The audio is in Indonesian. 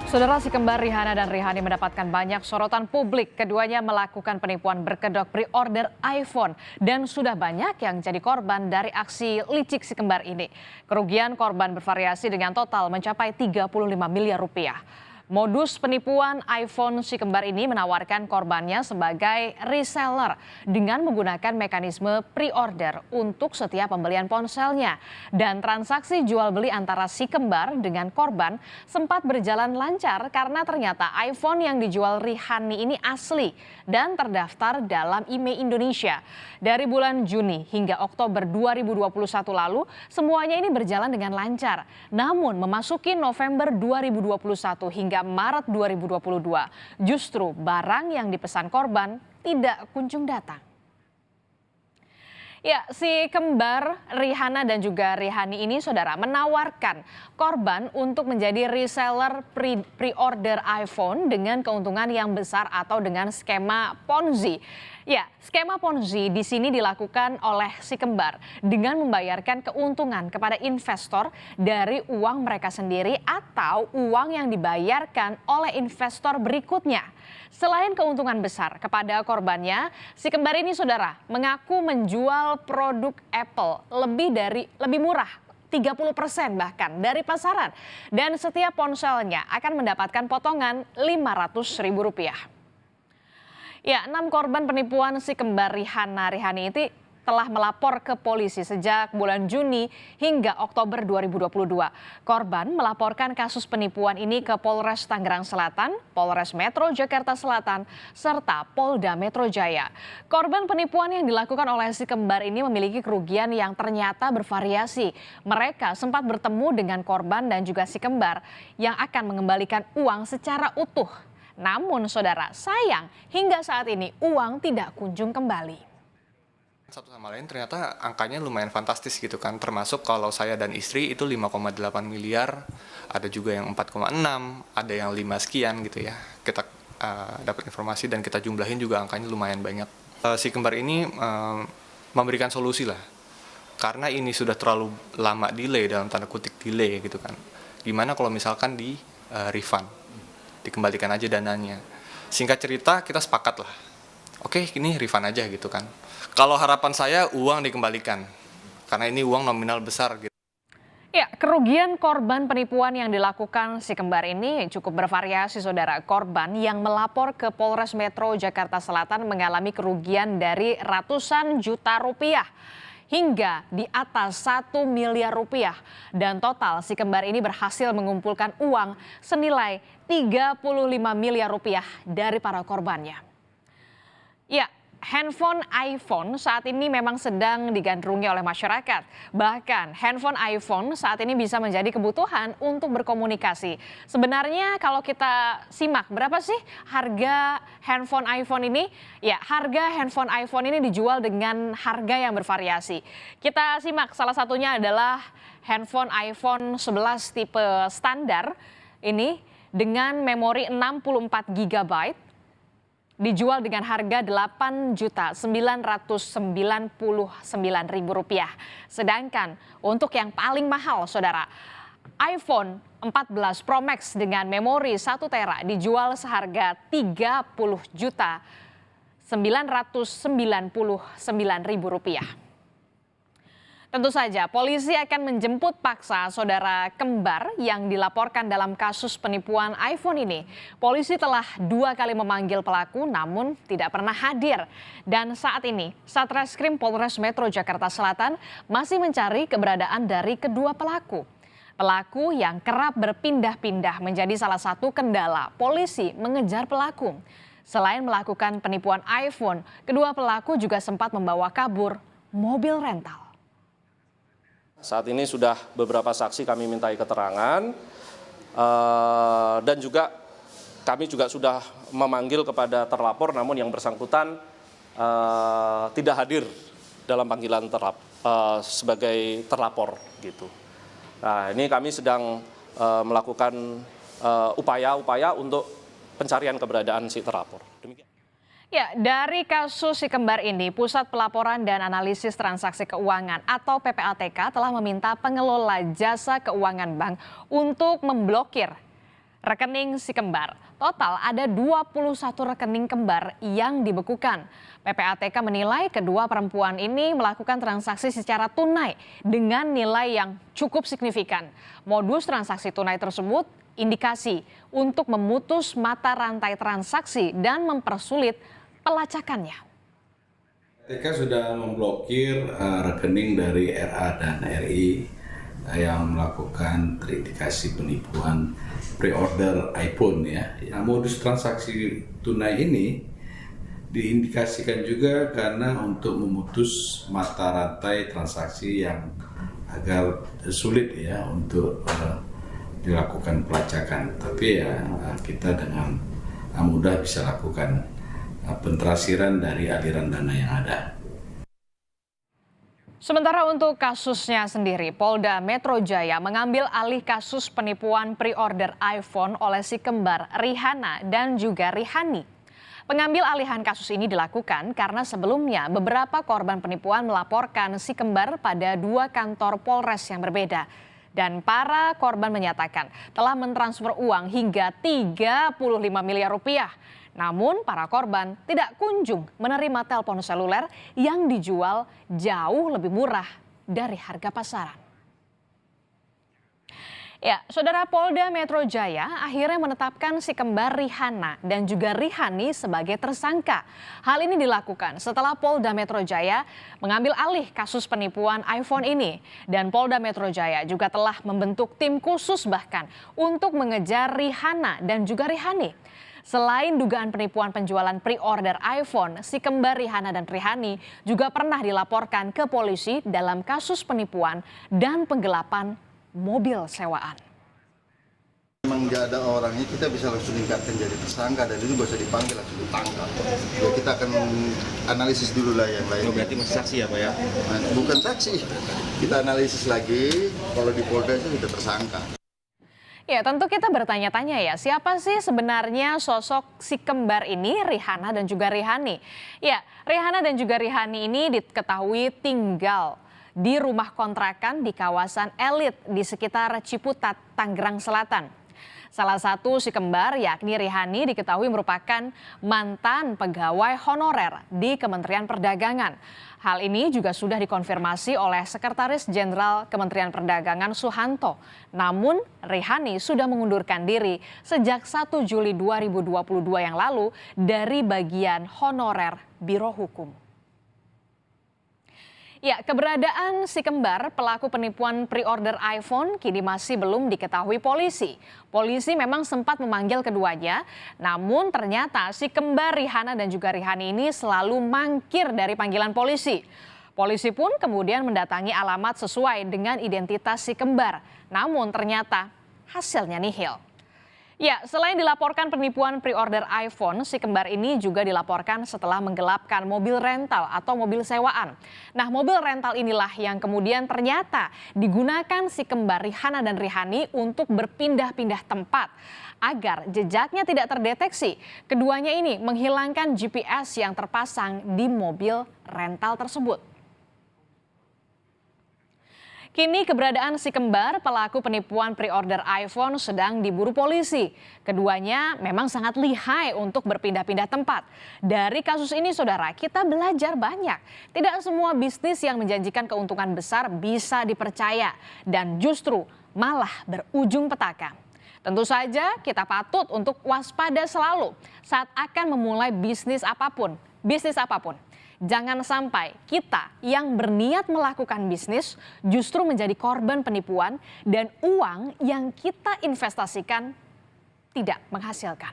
Saudara si kembar Rihanna dan Rihani mendapatkan banyak sorotan publik. Keduanya melakukan penipuan berkedok pre-order iPhone dan sudah banyak yang jadi korban dari aksi licik si kembar ini. Kerugian korban bervariasi dengan total mencapai 35 miliar rupiah. Modus penipuan iPhone si kembar ini menawarkan korbannya sebagai reseller dengan menggunakan mekanisme pre-order untuk setiap pembelian ponselnya. Dan transaksi jual beli antara si kembar dengan korban sempat berjalan lancar karena ternyata iPhone yang dijual Rihani ini asli dan terdaftar dalam IMEI Indonesia. Dari bulan Juni hingga Oktober 2021 lalu, semuanya ini berjalan dengan lancar. Namun memasuki November 2021 hingga Maret 2022, justru barang yang dipesan korban tidak kunjung datang. Ya, si kembar Rihanna dan juga Rihani ini saudara menawarkan korban untuk menjadi reseller pre-order iPhone dengan keuntungan yang besar atau dengan skema Ponzi. Ya, skema Ponzi di sini dilakukan oleh si kembar dengan membayarkan keuntungan kepada investor dari uang mereka sendiri atau uang yang dibayarkan oleh investor berikutnya. Selain keuntungan besar kepada korbannya, si kembar ini saudara mengaku menjual produk Apple lebih murah 30% bahkan dari pasaran, dan setiap ponselnya akan mendapatkan potongan Rp500.000. Ya, 6 korban penipuan si kembar Rihani itu telah melapor ke polisi sejak bulan Juni hingga Oktober 2022. Korban melaporkan kasus penipuan ini ke Polres Tangerang Selatan, Polres Metro Jakarta Selatan, serta Polda Metro Jaya. Korban penipuan yang dilakukan oleh si kembar ini memiliki kerugian yang ternyata bervariasi. Mereka sempat bertemu dengan korban dan juga si kembar yang akan mengembalikan uang secara utuh. Namun saudara, sayang hingga saat ini uang tidak kunjung kembali. Satu sama lain ternyata angkanya lumayan fantastis gitu kan, termasuk kalau saya dan istri itu 5,8 miliar, ada juga yang 4,6, ada yang 5 sekian gitu ya. Kita dapat informasi dan kita jumlahin juga angkanya lumayan banyak. Si kembar ini memberikan solusi lah, karena ini sudah terlalu lama delay, dalam tanda kutip delay gitu kan. Gimana kalau misalkan di refund? Dikembalikan aja dananya. Singkat cerita kita sepakat lah, oke ini refund aja gitu kan. Kalau harapan saya uang dikembalikan, karena ini uang nominal besar gitu. Ya, kerugian korban penipuan yang dilakukan si kembar ini cukup bervariasi saudara. Korban yang melapor ke Polres Metro Jakarta Selatan mengalami kerugian dari ratusan juta rupiah hingga di atas 1 miliar rupiah. Dan total si kembar ini berhasil mengumpulkan uang senilai 35 miliar rupiah dari para korbannya. Ya, handphone iPhone saat ini memang sedang digandrungi oleh masyarakat. Bahkan handphone iPhone saat ini bisa menjadi kebutuhan untuk berkomunikasi. Sebenarnya kalau kita simak berapa sih harga handphone iPhone ini? Ya, harga handphone iPhone ini dijual dengan harga yang bervariasi. Kita simak, salah satunya adalah handphone iPhone 11 tipe standar ini dengan memori 64 GB. Dijual dengan harga Rp8.999.000. Sedangkan untuk yang paling mahal saudara, iPhone 14 Pro Max dengan memori 1 tera dijual seharga Rp30.999.000. Tentu saja polisi akan menjemput paksa saudara kembar yang dilaporkan dalam kasus penipuan iPhone ini. Polisi telah 2 kali memanggil pelaku namun tidak pernah hadir. Dan saat ini Satreskrim Polres Metro Jakarta Selatan masih mencari keberadaan dari kedua pelaku. Pelaku yang kerap berpindah-pindah menjadi salah satu kendala polisi mengejar pelaku. Selain melakukan penipuan iPhone, kedua pelaku juga sempat membawa kabur mobil rental. Saat ini sudah beberapa saksi kami mintai keterangan dan juga kami juga sudah memanggil kepada terlapor, namun yang bersangkutan tidak hadir dalam panggilan sebagai terlapor gitu. Nah, ini kami sedang melakukan upaya-upaya untuk pencarian keberadaan si terlapor. Demikian. Ya, dari kasus si kembar ini, Pusat Pelaporan dan Analisis Transaksi Keuangan atau PPATK telah meminta pengelola jasa keuangan bank untuk memblokir rekening si kembar. Total ada 21 rekening kembar yang dibekukan. PPATK menilai kedua perempuan ini melakukan transaksi secara tunai dengan nilai yang cukup signifikan. Modus transaksi tunai tersebut indikasi untuk memutus mata rantai transaksi dan mempersulit pelacakannya. PPATK sudah memblokir rekening dari RA dan RI yang melakukan terindikasi penipuan pre-order iPhone ya. Modus transaksi tunai ini diindikasikan juga karena untuk memutus mata rantai transaksi yang agar sulit ya untuk dilakukan pelacakan. Tapi ya kita dengan mudah bisa lakukan pentrasiran dari aliran dana yang ada. Sementara untuk kasusnya sendiri, Polda Metro Jaya mengambil alih kasus penipuan pre-order iPhone oleh si kembar Rihanna dan juga Rihani. Pengambil alihan kasus ini dilakukan karena sebelumnya beberapa korban penipuan melaporkan si kembar pada 2 kantor Polres yang berbeda. Dan para korban menyatakan telah mentransfer uang hingga 35 miliar rupiah. Namun para korban tidak kunjung menerima telepon seluler yang dijual jauh lebih murah dari harga pasaran. Ya, Saudara, Polda Metro Jaya akhirnya menetapkan si kembar Rihanna dan juga Rihani sebagai tersangka. Hal ini dilakukan setelah Polda Metro Jaya mengambil alih kasus penipuan iPhone ini. Dan Polda Metro Jaya juga telah membentuk tim khusus bahkan untuk mengejar Rihanna dan juga Rihani. Selain dugaan penipuan penjualan pre-order iPhone, si kembar Rihanna dan Rihani juga pernah dilaporkan ke polisi dalam kasus penipuan dan penggelapan mobil sewaan. Memang nggak ada orangnya, kita bisa langsung tingkatkan jadi tersangka dan itu bisa dipanggil langsung ditangkap. Ya, kita akan analisis dulu lah yang lain. Berarti masih saksi ya Pak ya? Nah, bukan saksi, kita analisis lagi. Kalau di Polda itu sudah tersangka. Ya, tentu kita bertanya-tanya ya, siapa sih sebenarnya sosok si kembar ini, Rihanna dan juga Rihani? Ya, Rihanna dan juga Rihani ini diketahui tinggal di rumah kontrakan di kawasan elit di sekitar Ciputat, Tangerang Selatan. Salah satu si kembar yakni Rihani diketahui merupakan mantan pegawai honorer di Kementerian Perdagangan. Hal ini juga sudah dikonfirmasi oleh Sekretaris Jenderal Kementerian Perdagangan Suhanto. Namun Rihani sudah mengundurkan diri sejak 1 Juli 2022 yang lalu dari bagian honorer Biro Hukum. Ya, keberadaan si kembar pelaku penipuan pre-order iPhone kini masih belum diketahui polisi. Polisi memang sempat memanggil keduanya, namun ternyata si kembar Rihanna dan juga Rihani ini selalu mangkir dari panggilan polisi. Polisi pun kemudian mendatangi alamat sesuai dengan identitas si kembar, namun ternyata hasilnya nihil. Ya, selain dilaporkan penipuan pre-order iPhone, si kembar ini juga dilaporkan setelah menggelapkan mobil rental atau mobil sewaan. Nah, mobil rental inilah yang kemudian ternyata digunakan si kembar Rihanna dan Rihani untuk berpindah-pindah tempat agar jejaknya tidak terdeteksi. Keduanya ini menghilangkan GPS yang terpasang di mobil rental tersebut. Kini keberadaan si kembar pelaku penipuan pre-order iPhone sedang diburu polisi. Keduanya memang sangat lihai untuk berpindah-pindah tempat. Dari kasus ini saudara, kita belajar banyak. Tidak semua bisnis yang menjanjikan keuntungan besar bisa dipercaya dan justru malah berujung petaka. Tentu saja kita patut untuk waspada selalu saat akan memulai bisnis apapun. Jangan sampai kita yang berniat melakukan bisnis justru menjadi korban penipuan dan uang yang kita investasikan tidak menghasilkan.